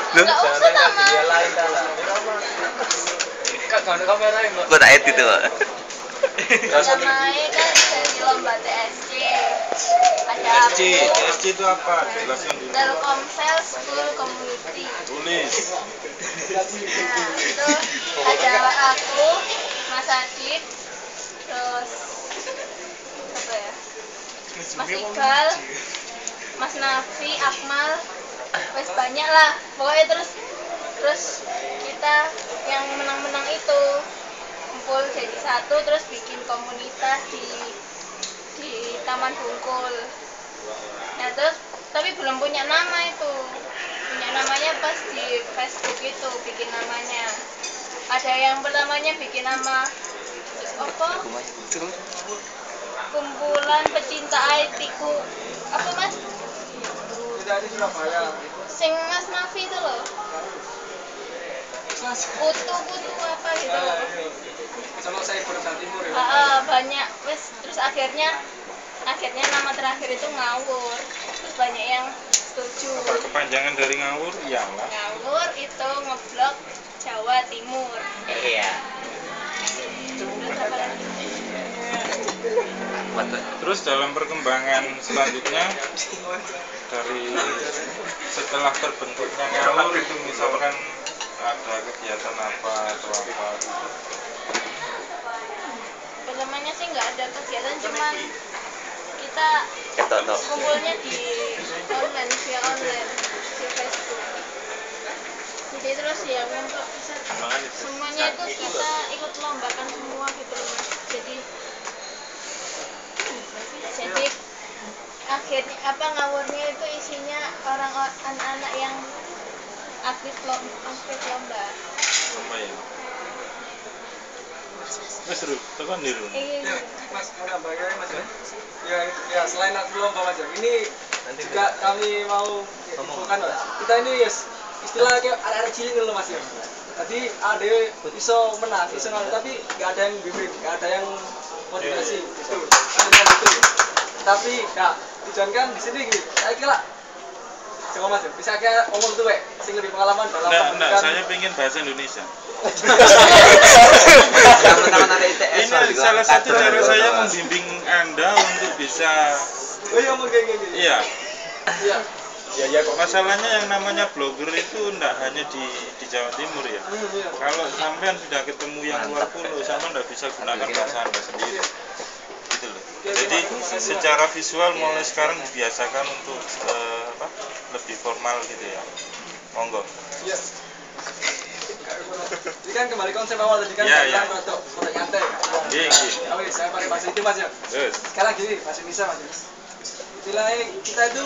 Enggak usah nama. Dia lain dah. Kak, jangan kamera ini. Gua tak edit tuh. Namanya kan dari lomba TSC. Ada TSC, aku. TSC itu apa? Jelaskan dulu. Telkomsel School Community. Tulis. Nah, itu ada aku, Mas Adit, terus apa ya? Mas Iqbal, Mas Nafi, Akmal, wes banyak lah. Pokoknya terus kita yang menang-menang itu kumpul jadi satu, terus bikin komunitas di Taman Bungkul. Nah terus tapi belum punya nama itu. Punya namanya pas di Facebook itu bikin namanya. Ada yang pertamanya bikin nama apa? Kumpulan pecinta IT ku. Apa Mas? Dari Surabaya. Sing Mas Nafi itu loh. Putu apa gitu. Sama saya Jawa Timur ya. Banyak wes terus akhirnya nama terakhir itu ngawur. Terus banyak yang setuju. Apa kepanjangan dari ngawur? Iyalah. Ngawur itu ngeblok Jawa Timur. Iya. Terus apa lagi? Terus dalam perkembangan selanjutnya dari setelah terbentuknya ngawur itu misalkan ada kegiatan apa atau apa gitu. Pertamanya sih nggak ada kegiatan, cuman kita Ketok. kumpulnya di online via online di Facebook. Jadi terus ya untuk semuanya itu kita ikut lombakan semua gitu loh Mas. Jadi akhirnya ngawurnya itu isinya anak-anak yang aktif lomba. Lumayan. Mas Ru, tekan dulu. Iya. Mas, mau nambahnya Mas ya? Ya selain aku lomba Mas, ini juga kami mau infokan Mas. Kita ini istilahnya kayak anak-anak cilik dulu Mas ya. Tadi ada iso menang, iso ngalah, tapi nggak ada yang bimbing, nggak ada yang motivasi gitu. Ada gitu. Tapi nggak tujuankan di sini gitu. Saya kira coba Mas, bisa kayak omong tuh sing lebih pengalaman dalam Enggak, saya pengen bahasa Indonesia. Ini salah satu cara saya membimbing Anda untuk bisa. Oh iya, ngomong kayak gini. Iya. Iya. Ya kok masalahnya yang namanya blogger itu enggak hanya di Jawa Timur ya. Iya. Kalau sampean sudah ketemu yang luar pulau, sampean enggak bisa gunakan bahasa Anda sendiri. Gitu loh. Jadi secara visual mulai sekarang dibiasakan untuk lebih formal gitu ya. Monggo. Iya. Ini kan kembali konsep awal tadi kan Iya. untuk nyantai. Iya. Oke, saya pakai bahasa itu Mas ya. Yes. Sekarang gini, bahasa Indonesia Mas. Istilahnya kita itu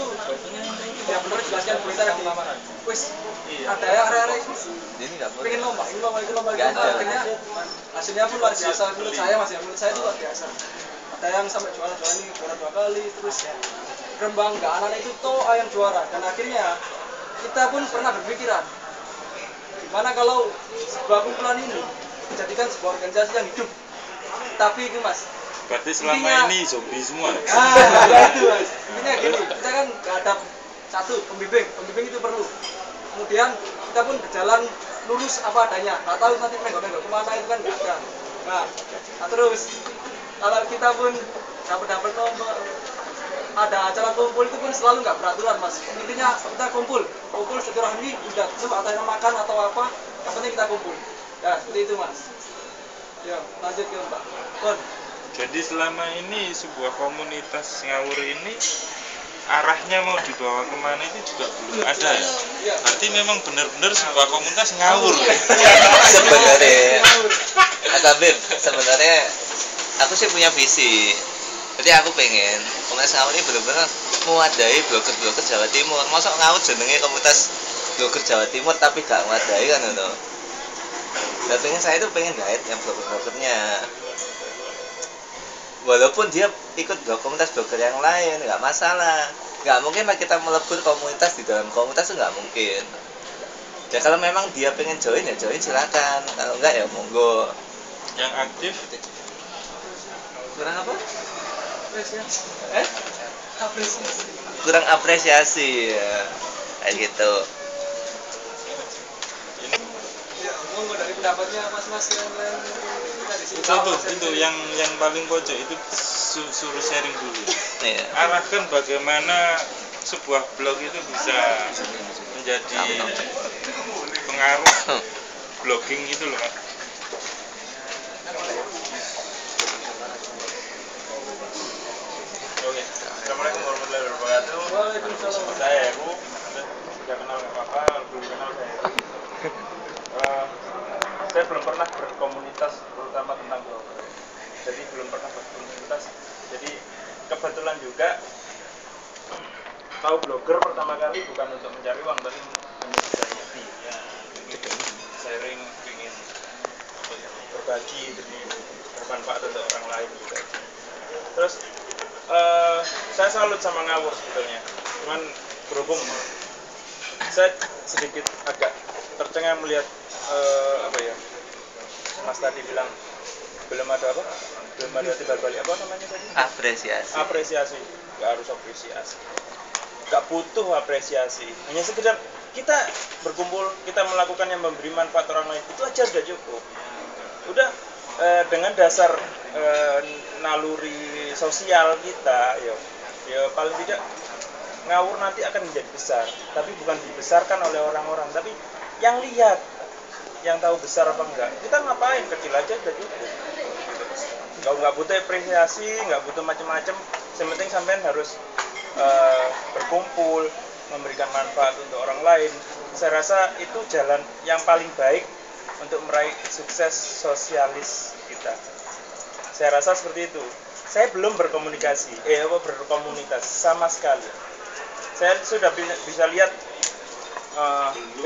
ya benar jelaskan berita di wis ada ya area-area Ini enggak boleh. pengen lomba akhirnya hasilnya pun luar biasa menurut saya Mas ya, menurut saya itu luar biasa. Ada yang sampai juara ini juara 2 kali, terus Rembang nggak anak itu toh yang juara, dan akhirnya kita pun pernah berpikiran gimana kalau sebuah kumpulan ini dijadikan sebuah organisasi yang hidup. Tapi itu Mas, Berarti selama ini zombie semua. ya itu Mas. Intinya gini, kita kan nggak ada satu pembimbing itu perlu. Kemudian kita pun berjalan lurus apa adanya, nggak tahu nanti menggok kemana itu kan nggak ada. Nah terus kalau kita pun dapat nomor ada acara kumpul itu pun selalu nggak beraturan Mas. Intinya kita kumpul silaturahmi, udah coba ada yang makan atau apa, yang penting kita kumpul. Ya seperti itu Mas. Ya lanjut ke Pak Bon. Jadi selama ini sebuah komunitas ngawur ini arahnya mau dibawa kemana itu juga belum ada ya. Berarti memang benar-benar sebuah komunitas ngawur. Sebenarnya Akabib, sebenarnya aku sih punya visi. Jadi aku pengen komunitas ngawur ini benar-benar mewadai blogger Jawa Timur. Masa ngawur jenenge komunitas blogger Jawa Timur tapi gak mewadai kan itu. Dan saya itu pengen guide yang blogger-bloggernya. Walaupun dia ikut komunitas blogger yang lain nggak masalah, nggak mungkin lah kita melebur komunitas di dalam komunitas itu nggak mungkin. Ya kalau memang dia pengen join ya join silakan, kalau enggak ya monggo. Yang aktif Kurang apa? Apresiasi. Kurang apresiasi ya. kayak gitu. Ya, monggo dari pendapatnya mas-mas yang lain kita di sini. Itu yang paling pojok itu suruh sharing dulu. Iya. Arahkan bagaimana sebuah blog itu bisa menjadi pengaruh blogging itu loh. Oke. Assalamualaikum warahmatullahi wabarakatuh. Waalaikumsalam. Saya Heru. Sudah kenal nggak apa-apa, belum kenal saya Heru. Saya belum pernah berkomunitas terutama tentang blogger. Jadi belum pernah berkomunitas. Jadi kebetulan juga tahu blogger pertama kali bukan untuk mencari uang, tapi mencari ya, sharing, ingin berbagi demi bermanfaat untuk orang lain juga. Terus saya salut sama Ngawur sebetulnya. Cuman berhubung saya sedikit agak tercengang melihat apa ya, Mas tadi bilang belum ada timbal balik apa namanya tadi? Apresiasi. Nggak harus apresiasi, nggak butuh apresiasi, hanya sekedar kita berkumpul, kita melakukan yang memberi manfaat orang lain, itu aja sudah cukup. Udah dengan dasar naluri sosial kita, ya paling tidak Ngawur nanti akan menjadi besar, tapi bukan dibesarkan oleh orang-orang, tapi yang lihat, yang tahu besar apa enggak. Kita ngapain, kecil aja sudah cukup. Nggak butuh apresiasi, nggak butuh macam-macam. Yang penting sampean harus berkumpul, memberikan manfaat untuk orang lain. Saya rasa itu jalan yang paling baik untuk meraih sukses sosialis kita. Saya rasa seperti itu. Saya belum berkomunikasi, berkomunitas sama sekali. Saya sudah bisa lihat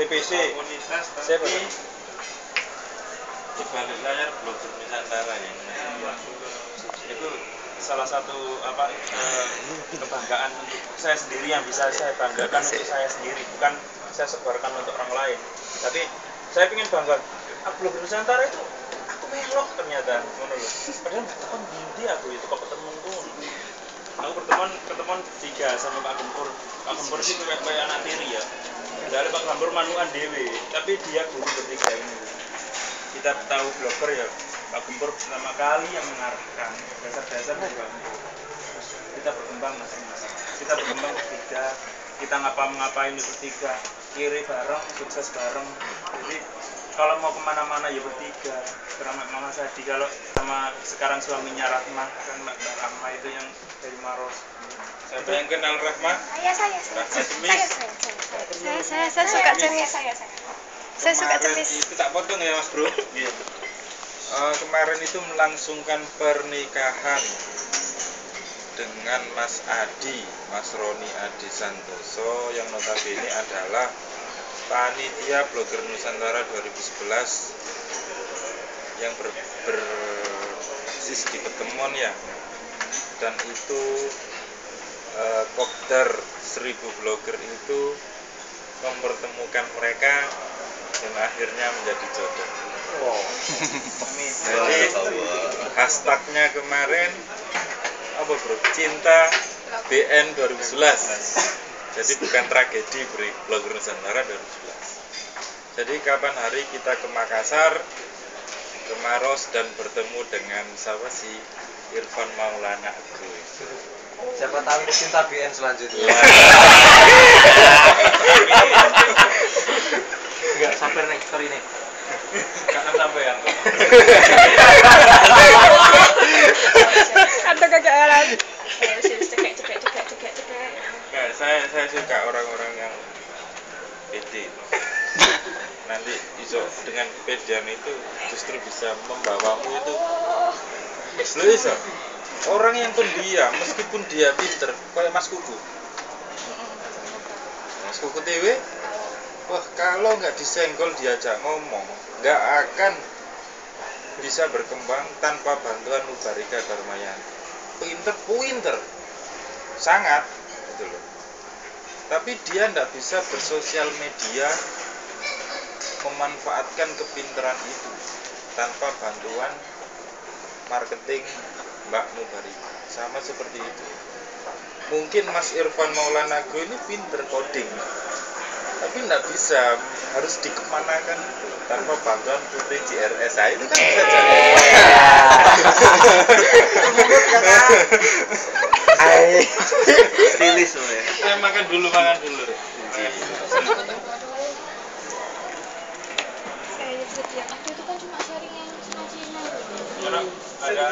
TPC. Saya di balik layar blogger Nusantara ya. Itu salah satu kebanggaan untuk saya sendiri, yang bisa saya banggakan untuk saya sendiri, bukan saya sebarkan untuk orang lain. Tapi saya ingin bangga, blogger Nusantara itu aku melok ternyata, padahal teman bindi aku itu kok ketemuku. Aku ketemuan 3 sama Pak Gempur. Pak Gempur sih kayak anak tiri ya. Dari Pak Gempur manuan dewe, tapi dia guru bertiga ini. Kita tahu blogger ya, Pak Gempur pertama kali yang mengarahkan dasar-dasar juga. Kita berkembang masing-masing. Kita berkembang bertiga, kita ngapain bertiga, kiri bareng, sukses bareng. Jadi kalau mau kemana-mana ya bertiga. Karena Mama Sadi, kalau sama sekarang suaminya Rahma, kan Mbak Rahma itu yang dari Maros. Siapa yang kenal Rahma? Saya. Rahma Cemis. Saya suka cemis. Saya suka Kemarin cemis. itu tak potong ya Mas Bro. Iya. Kemarin itu melangsungkan pernikahan dengan Mas Adi, Mas Roni Adi Santoso, yang notabene adalah panitia blogger Nusantara 2011 yang berbasis di Ketemon ya. Dan itu kopdar 1000 blogger itu mempertemukan mereka dan akhirnya menjadi jodoh. Wow. Jadi hashtagnya kemarin apa bro? Cinta BN 2011. Jadi bukan tragedi blogger Nusantara 2011. Jadi kapan hari kita ke Makassar, ke Maros, dan bertemu dengan siapa sih? Irfan Maulana Agro. Siapa tahu cinta BN selanjutnya. Enggak sabar nih story nih. Kanan sampean. Atau kegagalan. Nggak, saya suka orang-orang yang pede. Nanti iso dengan kepedean itu justru bisa membawamu itu. Lo iso. Orang yang pendiam meskipun dia pinter, kayak Mas Kuku. Mas Kuku TW, wah kalau nggak disenggol diajak ngomong, nggak akan bisa berkembang tanpa bantuan Mubarika Darmayani. Pinter, sangat, gitu loh. Tapi dia nggak bisa bersosial media memanfaatkan kepinteran itu tanpa bantuan marketing Mbak Mubarika. Sama seperti itu. Mungkin Mas Irfan Maulana Agro ini pinter coding, Tapi nggak bisa, harus dikemanakan tanpa bantuan Putri JRS. Nah, itu kan bisa jadi. Rilis semua ya. Makan dulu. Saya ikut yang aku itu kan cuma sharing yang Cina-Cina. Ada